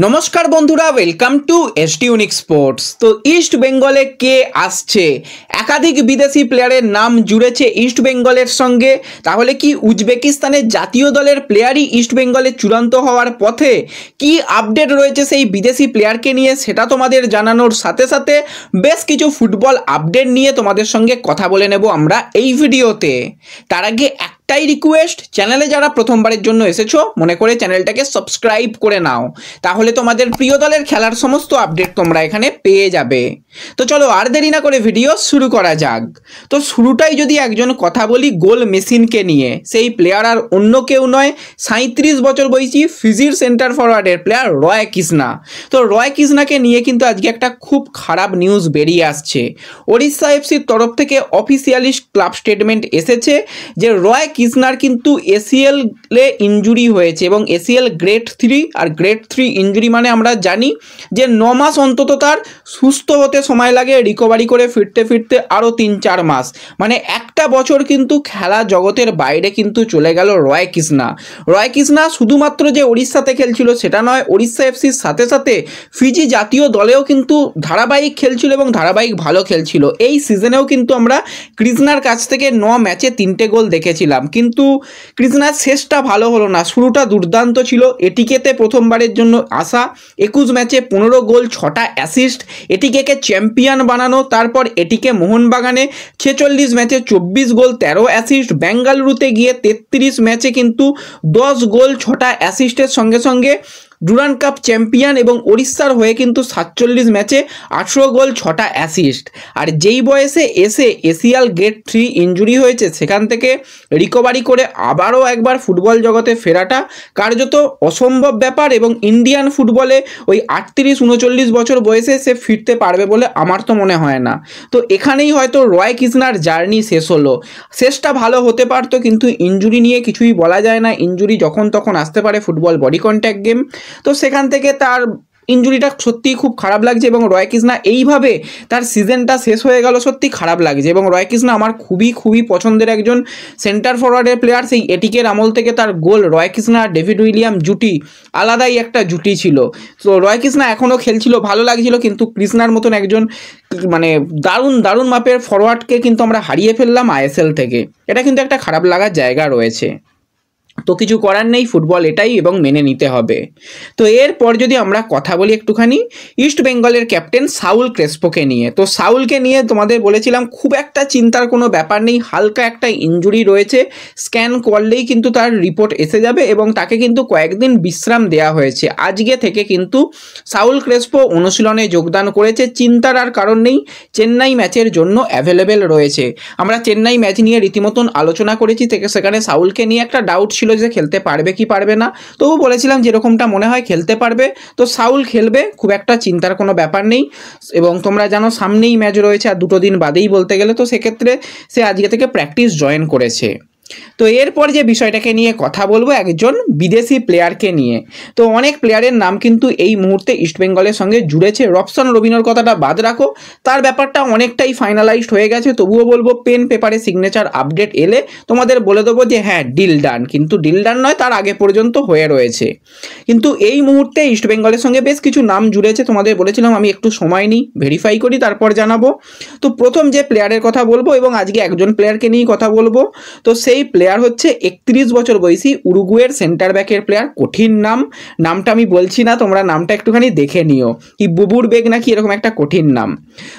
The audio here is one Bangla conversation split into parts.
নমস্কার বন্ধুরা, welcome to ST unique sports. তো ইস্ট বেঙ্গলে কে আসছে? একাধিক বিদেশি প্লেয়ারের নাম জুড়েছে ইস্ট বেঙ্গলের সঙ্গে। তাহলে কি উজবেকিস্তানের জাতীয় দলের প্লেয়ারই ইস্ট বেঙ্গলে চূড়ান্ত হওয়ার পথে? কি আপডেট রয়েছে সেই বিদেশি প্লেয়ারকে নিয়ে সেটা তোমাদের জানানোর সাথে সাথে বেশ কিছু ফুটবল আপডেট নিয়ে তোমাদের সঙ্গে কথা বলে নেব আমরা এই ভিডিওতে। তার আগে একটাই রিকোয়েস্ট, চ্যানেলে যারা প্রথমবারের জন্য এসেছো মনে করে চ্যানেলটাকে সাবস্ক্রাইব করে নাও, তাহলে তোমাদের প্রিয় দলের খেলার সমস্ত আপডেট তোমরা এখানে পেয়ে যাবে। তো চলো আর দেরি না করে ভিডিও শুরু করা যাক। তো শুরুটাই যদি একজন কথা বলি গোল মেশিনকে নিয়ে, সেই প্লেয়ার আর অন্য কেউ নয়, 37 বছর বয়সী ফিজির সেন্টার ফরওয়ার্ডের প্লেয়ার রয় কৃষ্ণা। তো রয় কৃষ্ণাকে নিয়ে কিন্তু আজকে একটা খুব খারাপ নিউজ বেরিয়ে আসছে। ওড়িশা এফসির তরফ থেকে অফিসিয়ালি ক্লাব স্টেটমেন্ট এসেছে যে রয় কৃষ্ণার কিন্তু এসিএলে ইনজুরি হয়েছে এবং এসিএল গ্রেড 3, আর গ্রেড 3 ইনজুরি মানে আমরা জানি যে 9 মাস অন্তত তার সুস্থ হতে সময় লাগে, রিকভারি করে ফিরতে ফিরতে আরও 3-4 মাস, মানে একটা বছর কিন্তু খেলা জগতের বাইরে কিন্তু চলে গেল রয় কৃষ্ণা। রয় কৃষ্ণা শুধুমাত্র যে ওড়িশাতে খেলছিল সেটা নয়, ওড়িশা এফসির সাথে সাথে ফিজি জাতীয় দলেও কিন্তু ধারাবাহিক খেলছিল এবং ধারাবাহিক ভালো খেলছিল। এই সিজনেও কিন্তু আমরা কৃষ্ণার কাছ থেকে 9 ম্যাচে 3টে গোল দেখেছিলাম, কিন্তু কৃষ্ণার শেষটা ভালো হলো না। শুরুটা দুর্দান্ত ছিল, এটিকেতে প্রথমবারের জন্য আসা, 21 ম্যাচে 15 গোল 6টা অ্যাসিস্ট, এটিকেকে চ্যাম্পিয়ন বানানো। তারপর এটিকে মোহনবাগানে 46 ম্যাচে 24 গোল 13 অ্যাসিস্ট, বেঙ্গালুরুতে গিয়ে 33 ম্যাচে কিন্তু 10 গোল 6টা অ্যাসিস্টের সঙ্গে সঙ্গে ডুরান্ড কাপ চ্যাম্পিয়ন, এবং ওড়িশার হয়ে কিন্তু 47 ম্যাচে 18 গোল 6টা অ্যাসিস্ট। আর যেই বয়সে এসে এসিএল গ্রেড 3 ইনজুরি হয়েছে সেখান থেকে রিকভারি করে আবারও একবার ফুটবল জগতে ফেরাটা কার্যত অসম্ভব ব্যাপার, এবং ইন্ডিয়ান ফুটবলে ওই 38-39 বছর বয়সে সে ফিরতে পারবে বলে আমার তো মনে হয় না। তো এখানেই হয়তো রয় কৃষ্ণার জার্নি শেষ হলো। শেষটা ভালো হতে পারতো, কিন্তু ইনজুরি নিয়ে কিছুই বলা যায় না, ইনজুরি যখন তখন আসতে পারে, ফুটবল বডি কন্ট্যাক্ট গেম। তো সেখান থেকে তার ইনজুরিটা সত্যিই খুব খারাপ লাগছে, এবং রয় কৃষ্ণা এইভাবে তার সিজনটা শেষ হয়ে গেল, সত্যি খারাপ লাগছে। এবং রয় কৃষ্ণা আমার খুবই খুবই পছন্দের একজন সেন্টার ফরওয়ার্ডের প্লেয়ার। সেই এটিকের আমল থেকে তার গোল, রয় কৃষ্ণা আর ডেভিড উইলিয়াম জুটি আলাদাই একটা জুটি ছিল। তো রয় কৃষ্ণা এখনও খেলছিল, ভালো লাগছিল, কিন্তু কৃষ্ণার মতন একজন মানে দারুণ দারুণ মাপের ফরওয়ার্ডকে কিন্তু আমরা হারিয়ে ফেললাম আইএসএল থেকে। এটা কিন্তু একটা খারাপ লাগার জায়গা রয়েছে। তো কিছু করার নেই, ফুটবল এটাই এবং মেনে নিতে হবে। তো এরপর যদি আমরা কথা বলি একটুখানি ইস্ট বেঙ্গলের ক্যাপ্টেন সাউল ক্রেসপোকে নিয়ে। তো সাউলকে নিয়ে তোমাদের বলেছিলাম খুব একটা চিন্তার কোনো ব্যাপার নেই, হালকা একটা ইনজুরি রয়েছে, স্ক্যান করলেই কিন্তু তার রিপোর্ট এসে যাবে, এবং তাকে কিন্তু কয়েকদিন বিশ্রাম দেওয়া হয়েছে। আজকে থেকে কিন্তু সাউল ক্রেসপো অনুশীলনে যোগদান করেছে, চিন্তার আর কারণ নেই, চেন্নাই ম্যাচের জন্য অ্যাভেলেবেল রয়েছে। আমরা চেন্নাই ম্যাচ নিয়ে রীতিমতন আলোচনা করেছি, সেখানে সাউলকে নিয়ে একটা ডাউট ছিল যে খেলতে পারবে কি পারবে না, তবু বলেছিলাম যেরকমটা মনে হয় খেলতে পারবে। তো সাউল খেলবে, খুব একটা চিন্তার কোনো ব্যাপার নেই। এবং তোমরা জানো সামনেই ম্যাচ রয়েছে আর 2 দিন বাদেই বলতে গেলে, তো সেক্ষেত্রে সে আজকে থেকে প্র্যাকটিস জয়েন করেছে। তো এরপর যে বিষয়টাকে নিয়ে কথা বলবো একজন বিদেশি প্লেয়ারকে নিয়ে। তো অনেক প্লেয়ারের নাম কিন্তু এই মুহূর্তে ইস্টবেঙ্গলের সঙ্গে জুড়েছে, রবসন রবিনোর কথাটা বাদ রাখো, তার ব্যাপারটা অনেকটাই ফাইনালাইজড হয়ে গেছে। তবুও বলবো পেন পেপারে সিগনেচার আপডেট এলে তোমাদের বলে দেবো যে হ্যাঁ ডিল ডান, কিন্তু ডিল ডান নয়, তার আগে পর্যন্ত হয়ে রয়েছে। কিন্তু এই মুহূর্তে ইস্টবেঙ্গলের সঙ্গে বেশ কিছু নাম জুড়েছে, তোমাদের বলেছিলাম আমি একটু সময় নিই, ভেরিফাই করি, তারপর জানাবো। তো প্রথম যে প্লেয়ারের কথা বলবো, এবং আজকে একজন প্লেয়ারকে নিয়েই কথা বলবো, তো সেই প্লেয়ার হচ্ছে 31 বছর বয়সী উরুগুয়ের সেন্টার ব্যাকের প্লেয়ার। কঠিন নামটা আমি বলছি না, তোমরা নামটা একটুখানি দেখে নিও, কি বুবুর বেগ নাকি এরকম একটা কঠিন নাম।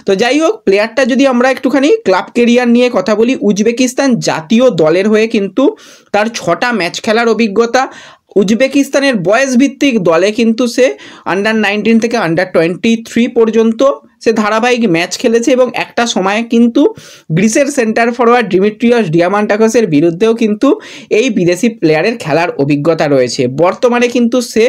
তো যাই হোক, প্লেয়ারটা যদি আমরা একটুখানি ক্লাব কেরিয়ার নিয়ে কথা বলি, উজবেকিস্তান জাতীয় দলের হয়ে কিন্তু তার 6টা ম্যাচ খেলার অভিজ্ঞতা। উজবেকিস্তানের বয়স ভিত্তিক দলে কিন্তু সে আন্ডার 19 থেকে আন্ডার 23 পর্যন্ত সে ধারাবাহিক ম্যাচ খেলেছে, এবং একটা সময়ে কিন্তু গ্রিসের সেন্টার ফরওয়ার্ড ডিমিট্রিয়স ডিয়ামান্টাকসের বিরুদ্ধেও কিন্তু এই বিদেশি প্লেয়ারের খেলার অভিজ্ঞতা রয়েছে। বর্তমানে কিন্তু সে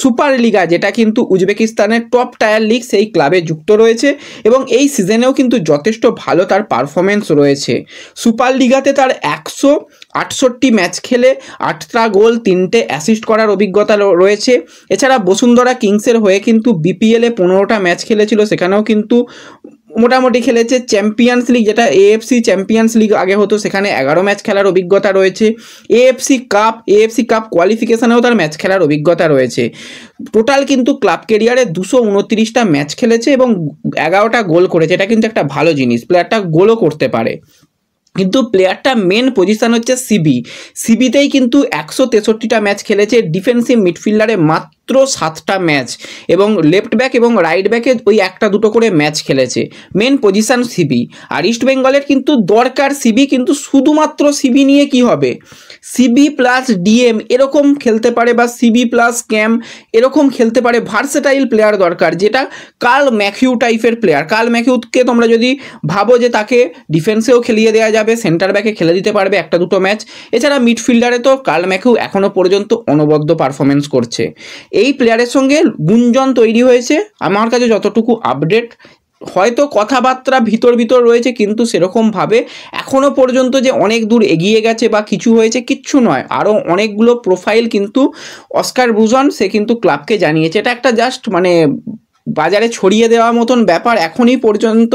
সুপার লিগা, যেটা কিন্তু উজবেকিস্তানের টপ টায়ার লিগ, সেই ক্লাবে যুক্ত রয়েছে, এবং এই সিজনেও কিন্তু যথেষ্ট ভালো তার পারফরমেন্স রয়েছে। সুপার লিগাতে তার 168 ম্যাচ খেলে 8টা গোল 3টে অ্যাসিস্ট করার অভিজ্ঞতা রয়েছে। এছাড়া বসুন্ধরা কিংসের হয়ে কিন্তু বিপিএলে 15টা ম্যাচ খেলেছিল, সেখানেও কিন্তু মোটামুটি খেলেছে। চ্যাম্পিয়ন্স লিগ, যেটা এএফসি চ্যাম্পিয়ন্স লিগ আগে হতো, সেখানে 11 ম্যাচ খেলার অভিজ্ঞতা রয়েছে। এএফসি কাপ কোয়ালিফিকেশনেও তার ম্যাচ খেলার অভিজ্ঞতা রয়েছে। টোটাল কিন্তু ক্লাব কেরিয়ারে 229টা ম্যাচ খেলেছে এবং 11টা গোল করেছে। এটা কিন্তু একটা ভালো জিনিস, প্লেয়ারটা গোলও করতে পারে। কিন্তু প্লেয়ারটা মেন পজিশন হচ্ছে সিবিতেই কিন্তু 163টা ম্যাচ খেলেছে। ডিফেন্সিভ মিডফিল্ডারে মাত্র 7টা ম্যাচ, এবং লেফট ব্যাক এবং রাইট ব্যাকে ওই 1-2 করে ম্যাচ খেলেছে। Main position CB. আর ইস্ট বেঙ্গলের কিন্তু দরকার সিবি, কিন্তু শুধুমাত্র সিবি নিয়ে কি হবে? সিবি প্লাস ডিএম এরকম খেলতে পারে, বা সিবি প্লাস ক্যাম এরকম খেলতে পারে। ভার্সেটাইল প্লেয়ার দরকার, যেটা কার্ল ম্যাকিউ টাইপের প্লেয়ার। কার্ল ম্যাকিউকে তোমরা যদি ভাবো যে তাকে ডিফেন্সেও খেলিয়ে দেওয়া যাবে, সেন্টার ব্যাকে খেলে দিতে পারবে 1-2 ম্যাচ। এছাড়া মিডফিল্ডারে তো কার্ল ম্যাকিউ এখনও পর্যন্ত অনবদ্য পারফরমেন্স করছে। এই প্লেয়ারের সঙ্গে গুঞ্জন তৈরি হয়েছে, আমার কাছে যতটুকু আপডেট। হয়তো কথাবার্তা ভিতর রয়েছে, কিন্তু সেরকমভাবে এখনও পর্যন্ত যে অনেক দূর এগিয়ে গেছে বা কিছু হয়েছে, কিচ্ছু নয়। আরও অনেকগুলো প্রোফাইল কিন্তু অস্কার ব্রুজন সে কিন্তু ক্লাবকে জানিয়েছে। এটা একটা জাস্ট মানে বাজারে ছড়িয়ে দেওয়ার মতন ব্যাপার। এখনই পর্যন্ত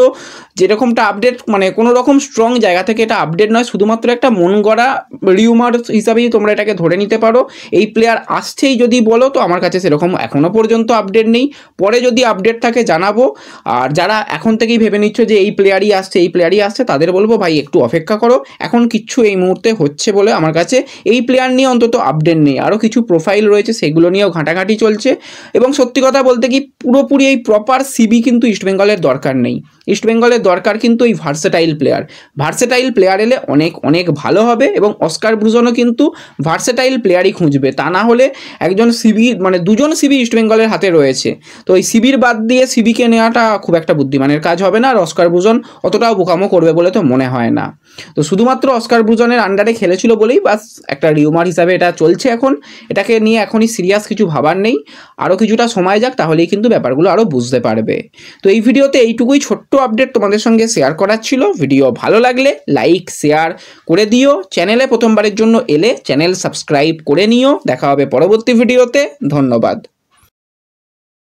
যেরকমটা আপডেট, মানে কোনো রকম স্ট্রং জায়গা থেকে এটা আপডেট নয়, শুধুমাত্র একটা মন গড়া রিউমার হিসাবেই তোমরা এটাকে ধরে নিতে পারো। এই প্লেয়ার আসছেই যদি বলো, তো আমার কাছে সেরকম এখনও পর্যন্ত আপডেট নেই। পরে যদি আপডেট থাকে জানাবো। আর যারা এখন থেকেই ভেবে নিচ্ছ যে এই প্লেয়ারই আসছে, তাদের বলবো ভাই একটু অপেক্ষা করো। এখন কিচ্ছু এই মুহূর্তে হচ্ছে বলে আমার কাছে এই প্লেয়ার নিয়ে অন্তত আপডেট নেই। আরও কিছু প্রোফাইল রয়েছে, সেগুলো নিয়েও ঘাঁটাঘাঁটি চলছে। এবং সত্যি কথা বলতে কি, পুরোপুরি এই প্রপার সিবি কিন্তু ইস্টবেঙ্গলের দরকার নেই। ইস্টবেঙ্গলের দরকার কিন্তু এই ভার্সেটাইল প্লেয়ার এলে অনেক ভালো হবে। এবং অস্কার ব্রুজনও কিন্তু ভার্সেটাইল প্লেয়ারই খুঁজবে। তা না হলে একজন সিবি, মানে দুজন সিবি ইস্টবেঙ্গলের হাতে রয়েছে, তো এই সিবির বাদ দিয়ে সিবিকে নেওয়াটা খুব একটা বুদ্ধিমানের কাজ হবে না। আর অস্কার ব্রুজন অতটাও বোকামো করবে বলে তো মনে হয় না। তো শুধুমাত্র অস্কার ব্রুজনের আন্ডারে খেলেছিল বলেই বাস একটা রিউমার হিসাবে এটা চলছে। এখন এটাকে নিয়ে এখনই সিরিয়াস কিছু ভাবার নেই। আরও কিছুটা সময় যাক, তাহলেই কিন্তু ব্যাপারগুলো আরও বুঝতে পারবে। তো এই ভিডিওতে এইটুকুই ছোট্ট আপডেট তোমাদের সঙ্গে শেয়ার করার ছিল। ভিডিও ভালো লাগলে লাইক শেয়ার করে দিও। চ্যানেলে প্রথমবারের জন্য এলে চ্যানেল সাবস্ক্রাইব করে নিও। দেখা হবে পরবর্তী ভিডিওতে। ধন্যবাদ।